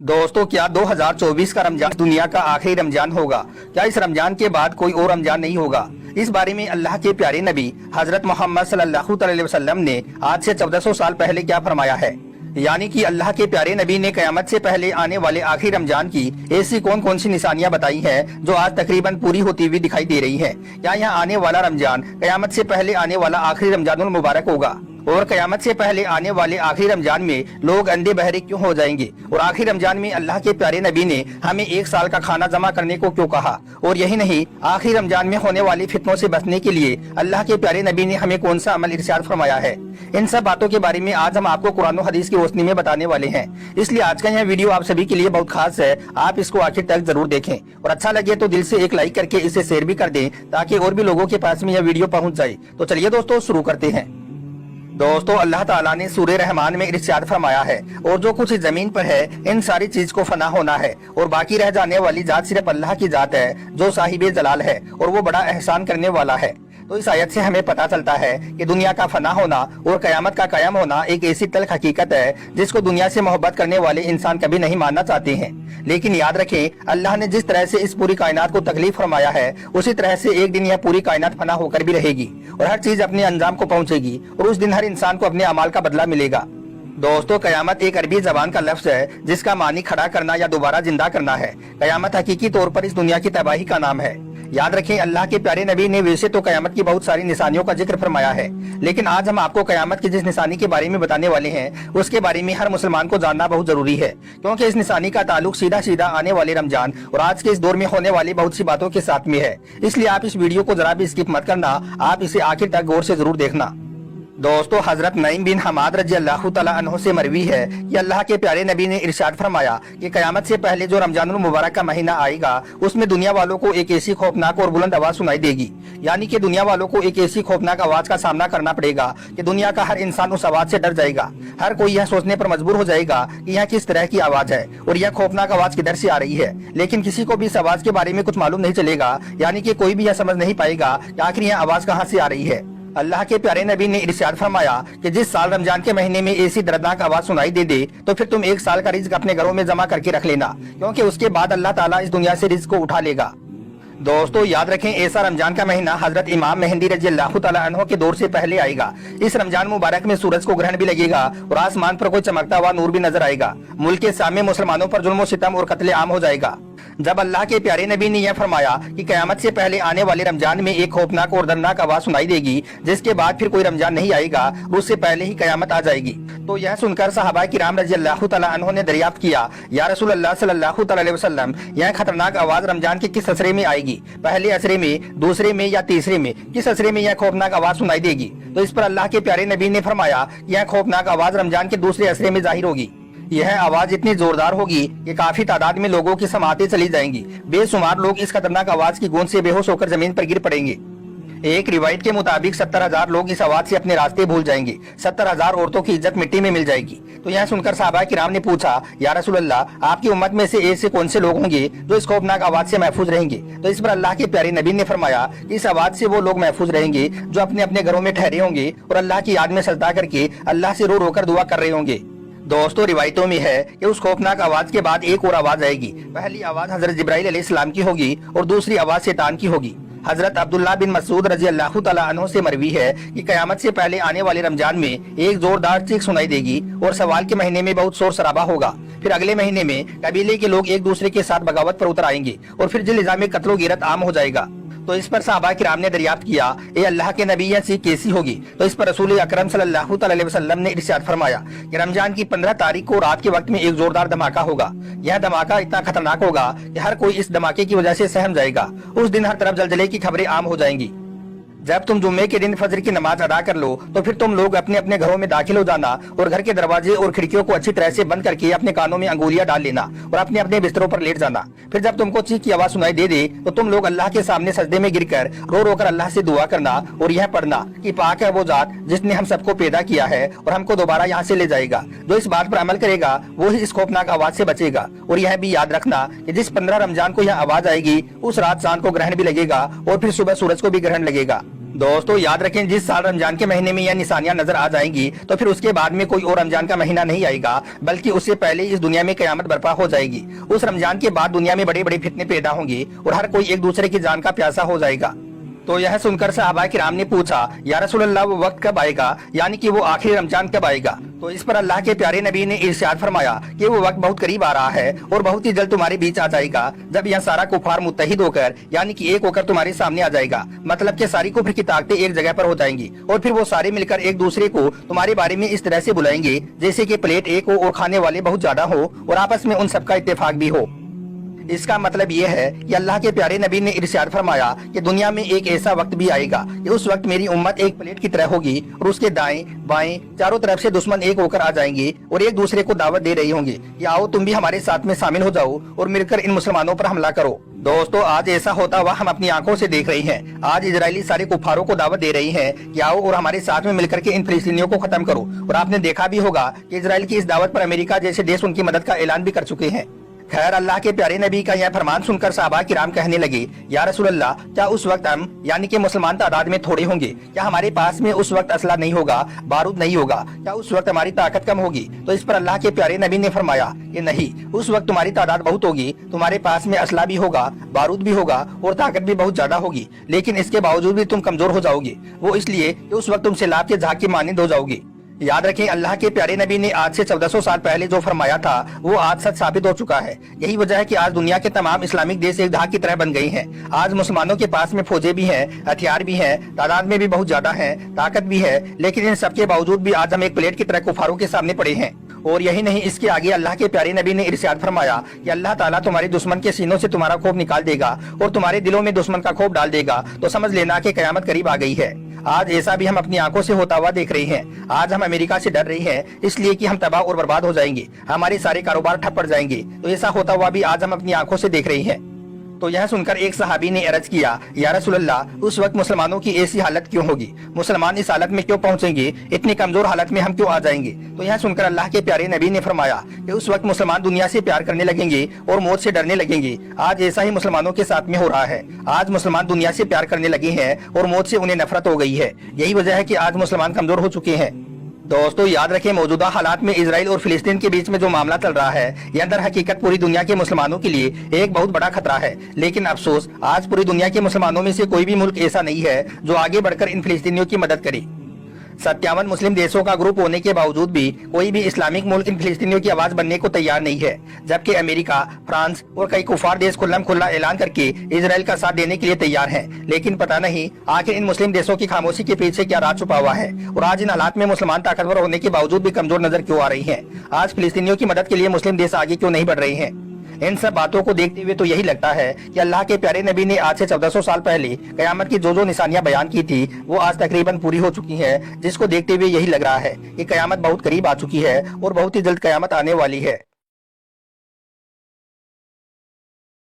दोस्तों, क्या 2024 का रमजान दुनिया का आखिरी रमजान होगा? क्या इस रमजान के बाद कोई और रमजान नहीं होगा? इस बारे में अल्लाह के प्यारे नबी हजरत मोहम्मद सल्लल्लाहु अलैहि वसल्लम ने आज से 1400 साल पहले क्या फरमाया है। यानी कि अल्लाह के प्यारे नबी ने कयामत से पहले आने वाले आखिरी रमजान की ऐसी कौन कौन सी निशानियां बताई हैं जो आज तकरीबन पूरी होती हुई दिखाई दे रही है। क्या यहाँ आने वाला रमजान कयामत से पहले आने वाला आखिरी रमजानुल मुबारक होगा? और कयामत से पहले आने वाले आखिरी रमजान में लोग अंधे बहरे क्यों हो जाएंगे? और आखिरी रमजान में अल्लाह के प्यारे नबी ने हमें 1 साल का खाना जमा करने को क्यों कहा? और यही नहीं, आखिरी रमजान में होने वाली फितनों से बचने के लिए अल्लाह के प्यारे नबी ने हमें कौन सा अमल इरशाद फरमाया है। इन सब बातों के बारे में आज हम आपको कुरान और हदीस की रोशनी में बताने वाले हैं। इसलिए आज का यह वीडियो आप सभी के लिए बहुत खास है। आप इसको आखिर तक जरूर देखें और अच्छा लगे तो दिल से एक लाइक करके इसे शेयर भी कर दें ताकि और भी लोगों के पास में यह वीडियो पहुंच जाए। तो चलिए दोस्तों, शुरू करते हैं। दोस्तों, अल्लाह ताला ने सूरे रहमान में इरशाद फरमाया है, और जो कुछ जमीन पर है इन सारी चीज को फना होना है, और बाकी रह जाने वाली जात सिर्फ अल्लाह की जात है जो साहिबे जलाल है और वो बड़ा एहसान करने वाला है। तो इस आयत से हमें पता चलता है कि दुनिया का फना होना और कयामत का कायम होना एक ऐसी तल्ख हकीकत है जिसको दुनिया से मोहब्बत करने वाले इंसान कभी नहीं मानना चाहते हैं। लेकिन याद रखें, अल्लाह ने जिस तरह से इस पूरी कायनात को तकलीफ फरमाया है उसी तरह से एक दिन यह पूरी कायनात फना होकर भी रहेगी और हर चीज अपने अंजाम को पहुंचेगी और उस दिन हर इंसान को अपने अमाल का बदला मिलेगा। दोस्तों, कयामत एक अरबी जबान का लफ्ज है जिसका मानी खड़ा करना या दोबारा जिंदा करना है। कयामत हकीकी तौर पर इस दुनिया की तबाही का नाम है। याद रखें, अल्लाह के प्यारे नबी ने वैसे तो कयामत की बहुत सारी निशानियों का जिक्र फरमाया है, लेकिन आज हम आपको कयामत की जिस निशानी के बारे में बताने वाले हैं उसके बारे में हर मुसलमान को जानना बहुत जरूरी है, क्योंकि इस निशानी का ताल्लुक सीधा सीधा आने वाले रमजान और आज के इस दौर में होने वाली बहुत सी बातों के साथ में है। इसलिए आप इस वीडियो को जरा भी स्किप मत करना, आप इसे आखिर तक गौर से जरूर देखना। दोस्तों, हजरत नईम बिन हमाद रजी अल्लाह तआला अन्हु से मरवी है कि अल्लाह के प्यारे नबी ने इरशाद फरमाया कि कयामत से पहले जो रमजानुल मुबारक का महीना आएगा उसमें दुनिया वालों को एक ऐसी खौफनाक और बुलंद आवाज सुनाई देगी। यानी कि दुनिया वालों को एक ऐसी खौफनाक आवाज का सामना करना पड़ेगा कि दुनिया का हर इंसान उस आवाज से डर जाएगा। हर कोई यह सोचने पर मजबूर हो जाएगा कि यह किस तरह की आवाज है और यह खौफनाक आवाज किधर से आ रही है। लेकिन किसी को भी इस आवाज के बारे में कुछ मालूम नहीं चलेगा, यानी कि कोई भी यह समझ नहीं पाएगा कि आखिर यह आवाज कहाँ से आ रही है। अल्लाह के प्यारे नबी ने इरशाद फरमाया कि जिस साल रमजान के महीने में ऐसी दर्दनाक आवाज सुनाई दे तो फिर तुम 1 साल का रिज्क अपने घरों में जमा करके रख लेना, क्योंकि उसके बाद अल्लाह ताला इस दुनिया से रिज्क को उठा लेगा। दोस्तों, याद रखें, ऐसा रमजान का महीना हजरत इमाम मेहंदी रजी अल्लाह तआला अन्हु के दौर से पहले आएगा। इस रमजान मुबारक में सूरज को ग्रहण भी लगेगा और आसमान पर कोई चमकता हुआ नूर भी नजर आएगा। मुल्क के सामने मुसलमानों पर जुल्म सितम और कत्ले आम हो जाएगा। जब अल्लाह के प्यारे नबी ने यह फरमाया कि कयामत से पहले आने वाले रमजान में एक खौफनाक और दर्दनाक आवाज सुनाई देगी जिसके बाद फिर कोई रमजान नहीं आएगा, उससे पहले ही कयामत आ जाएगी, तो यह सुनकर सहाबा किराम रजी अल्लाह तआला अन्हु ने दरियाफ्त किया, या रसूल अल्लाह सल्लल्लाहु अलैहि वसल्लम, यह खतरनाक आवाज रमजान के किस असरे में आएगी? पहले असरे में, दूसरे में या तीसरे में? किस असरे में यह खौफनाक आवाज सुनाई देगी? तो इस पर अल्लाह के प्यारे नबी ने फरमाया, यह खौफनाक आवाज रमजान के दूसरे असरे में जाहिर होगी। यह आवाज इतनी जोरदार होगी कि काफी तादाद में लोगों की समातें चली जाएंगी। बेशुमार लोग इस खतरनाक आवाज की गूंज से बेहोश होकर जमीन पर गिर पड़ेंगे। एक रिवायत के मुताबिक 70,000 लोग इस आवाज से अपने रास्ते भूल जाएंगे। 70,000 औरतों की इज्जत मिट्टी में मिल जाएगी। तो यह सुनकर साहबा किराम ने पूछा, या रसूल अल्लाह, आपकी उम्मत में से ऐसे कौन से लोग होंगे जो इस खौफनाक आवाज से महफूज रहेंगे? तो इस पर अल्लाह के प्यारे नबी ने फरमाया, इस आवाज से वो लोग महफूज रहेंगे जो अपने अपने घरों में ठहरे होंगे और अल्लाह की याद में सजदा करके अल्लाह से रो रो कर दुआ कर रहे होंगे। दोस्तों, रिवायतों में है कि उस खौफनाक आवाज के बाद एक और आवाज आएगी। पहली आवाज हजरत जिब्राइल अलैहिस्सलाम की होगी और दूसरी आवाज शैतान की होगी। हजरत अब्दुल्लाह बिन मसूद रजी अल्लाह तआला अन्हु से मरवी है कि कयामत से पहले आने वाले रमजान में एक जोरदार चीख सुनाई देगी और सवाल के महीने में बहुत शोर शराबा होगा। फिर अगले महीने में कबीले के लोग एक दूसरे के साथ बगावत पर उतर आएंगे और फिर जिल निज़ाम कत्लो गिरत आम हो जाएगा। तो इस पर सहाबा किराम ने दरियाफ्त किया, ए अल्लाह के नबी, यह चीख कैसी होगी? तो इस पर रसूल अकरम सल्लल्लाहु अलैहि वसल्लम ने इरशाद फरमाया कि रमजान की 15 तारीख को रात के वक्त में एक जोरदार धमाका होगा। यह धमाका इतना खतरनाक होगा कि हर कोई इस धमाके की वजह से सहम जाएगा। उस दिन हर तरफ जलजले की खबरें आम हो जाएंगी। जब तुम जुम्मे के दिन फजर की नमाज अदा कर लो तो फिर तुम लोग अपने अपने घरों में दाखिल हो जाना और घर के दरवाजे और खिड़कियों को अच्छी तरह से बंद करके अपने कानों में अंगुलियां डाल लेना और अपने अपने बिस्तरों पर लेट जाना। फिर जब तुमको चीख की आवाज सुनाई दे तो तुम लोग अल्लाह के सामने सजदे में गिरकर रो रो कर अल्लाह से दुआ करना और यह पढ़ना कि पाक है वो जात जिसने हम सबको पैदा किया है और हमको दोबारा यहाँ से ले जाएगा। जो इस बात पर अमल करेगा वो ही इस खौफनाक आवाज से बचेगा। और यह भी याद रखना कि जिस 15 रमजान को यह आवाज आएगी उस रात चांद को ग्रहण भी लगेगा और फिर सुबह सूरज को भी ग्रहण लगेगा। दोस्तों याद रखें, जिस साल रमजान के महीने में यह निशानियां नजर आ जाएंगी तो फिर उसके बाद में कोई और रमजान का महीना नहीं आएगा, बल्कि उससे पहले इस दुनिया में कयामत बर्पा हो जाएगी। उस रमजान के बाद दुनिया में बड़े बड़े फितने पैदा होंगे और हर कोई एक दूसरे की जान का प्यासा हो जाएगा। तो यह सुनकर सहाबा किराम ने पूछा, या रसूल अल्लाह, वो वक्त कब आएगा, यानी कि वो आखिरी रमजान कब आएगा? तो इस पर अल्लाह के प्यारे नबी ने इरशाद फरमाया कि वो वक्त बहुत करीब आ रहा है और बहुत ही जल्द तुम्हारे बीच आ जाएगा, जब यह सारा कुफार मुत्तहिद होकर यानी कि एक होकर तुम्हारे सामने आ जाएगा। मतलब कि सारी कुफ्र की ताकतें एक जगह पर हो जाएंगी और फिर वो सारे मिलकर एक दूसरे को तुम्हारे बारे में इस तरह से बुलाएंगे जैसे कि प्लेट एक हो और खाने वाले बहुत ज्यादा हो और आपस में उन सबका इत्तेफाक भी हो। इसका मतलब ये है कि अल्लाह के प्यारे नबी ने इरशाद फरमाया कि दुनिया में एक ऐसा वक्त भी आएगा कि उस वक्त मेरी उम्मत एक प्लेट की तरह होगी और उसके दाएं बाएं चारों तरफ से दुश्मन एक होकर आ जाएंगे और एक दूसरे को दावत दे रहे होंगे कि आओ तुम भी हमारे साथ में शामिल हो जाओ और मिलकर इन मुसलमानों पर हमला करो। दोस्तों आज ऐसा होता हुआ हम अपनी आंखों से देख रहे हैं। आज इजरायली सारे कुफारों को दावत दे रही हैं कि आओ और हमारे साथ में मिलकर के इन फिलिस्तीनियों को खत्म करो। और आपने देखा भी होगा कि इजराइल की इस दावत पर अमेरिका जैसे देश उनकी मदद का ऐलान भी कर चुके हैं। खैर, अल्लाह के प्यारे नबी का यह फरमान सुनकर सहाबा किराम कहने लगे, या रसूल अल्लाह, क्या उस वक्त हम यानी कि मुसलमान तादाद में थोड़े होंगे? क्या हमारे पास में उस वक्त असला नहीं होगा, बारूद नहीं होगा? क्या उस वक्त हमारी ताकत कम होगी? तो इस पर अल्लाह के प्यारे नबी ने फरमाया कि नहीं, उस वक्त तुम्हारी तादाद बहुत होगी, तुम्हारे पास में असला भी होगा, बारूद भी होगा और ताकत भी बहुत ज्यादा होगी, लेकिन इसके बावजूद भी तुम कमजोर हो जाओगे। वो इसलिए कि उस वक्त तुम सैलाब के झाग की मानिंद हो जाओगे। याद रखें, अल्लाह के प्यारे नबी ने आज से 1400 साल पहले जो फरमाया था वो आज सच साबित हो चुका है। यही वजह है कि आज दुनिया के तमाम इस्लामिक देश एक धाक की तरह बन गए हैं। आज मुसलमानों के पास में फौजें भी हैं, हथियार भी हैं, तादाद में भी बहुत ज्यादा हैं, ताकत भी है, लेकिन इन सबके बावजूद भी आज हम एक प्लेट की तरह कुफारों के सामने पड़े हैं। और यही नहीं, इसके आगे अल्लाह के प्यारे नबी ने इरशाद फरमाया कि अल्लाह ताला तुम्हारे दुश्मन के सीनों से तुम्हारा खौफ निकाल देगा और तुम्हारे दिलों में दुश्मन का खौफ डाल देगा। तो समझ लेना कि कयामत करीब आ गई है। आज ऐसा भी हम अपनी आंखों से होता हुआ देख रहे हैं। आज हम अमेरिका से डर रहे हैं इसलिए कि हम तबाह और बर्बाद हो जाएंगे, हमारे सारे कारोबार ठप पड़ जाएंगे। तो ऐसा होता हुआ भी आज हम अपनी आंखों से देख रहे हैं। तो यह सुनकर एक सहाबी ने अर्ज किया, या रसूल अल्लाह, उस वक्त मुसलमानों की ऐसी हालत क्यों होगी? मुसलमान इस हालत में क्यों पहुंचेंगे? इतनी कमजोर हालत में हम क्यों आ जाएंगे? तो यह सुनकर अल्लाह के प्यारे नबी ने फरमाया कि उस वक्त मुसलमान दुनिया से प्यार करने लगेंगे और मौत से डरने लगेंगे। आज ऐसा ही मुसलमानों के साथ में हो रहा है। आज मुसलमान दुनिया से प्यार करने लगे हैं और मौत से उन्हें नफरत हो गई है। यही वजह है कि आज मुसलमान कमजोर हो चुके हैं। दोस्तों याद रखें, मौजूदा हालात में इजराइल और फिलिस्तीन के बीच में जो मामला चल रहा है यह अंदर हकीकत पूरी दुनिया के मुसलमानों के लिए एक बहुत बड़ा खतरा है। लेकिन अफसोस, आज पूरी दुनिया के मुसलमानों में से कोई भी मुल्क ऐसा नहीं है जो आगे बढ़कर इन फिलिस्तीनियों की मदद करे। 57 मुस्लिम देशों का ग्रुप होने के बावजूद भी कोई भी इस्लामिक मुल्क इन फिलिस्तीनियों की आवाज बनने को तैयार नहीं है, जबकि अमेरिका, फ्रांस और कई कुफार देश खुल्लम खुल्ला ऐलान करके इजराइल का साथ देने के लिए तैयार हैं। लेकिन पता नहीं आखिर इन मुस्लिम देशों की खामोशी के पीछे क्या राज छुपा हुआ है और आज इन हालात में मुसलमान ताकतवर होने के बावजूद भी कमजोर नजर क्यों आ रही है? आज फिलिस्तीनियों की मदद के लिए मुस्लिम देश आगे क्यों नहीं बढ़ रहे हैं? इन सब बातों को देखते हुए तो यही लगता है कि अल्लाह के प्यारे नबी ने आज से 1400 साल पहले कयामत की जो निशानियां बयान की थी वो आज तकरीबन पूरी हो चुकी हैं, जिसको देखते हुए यही लग रहा है कि कयामत बहुत करीब आ चुकी है और बहुत ही जल्द कयामत आने वाली है।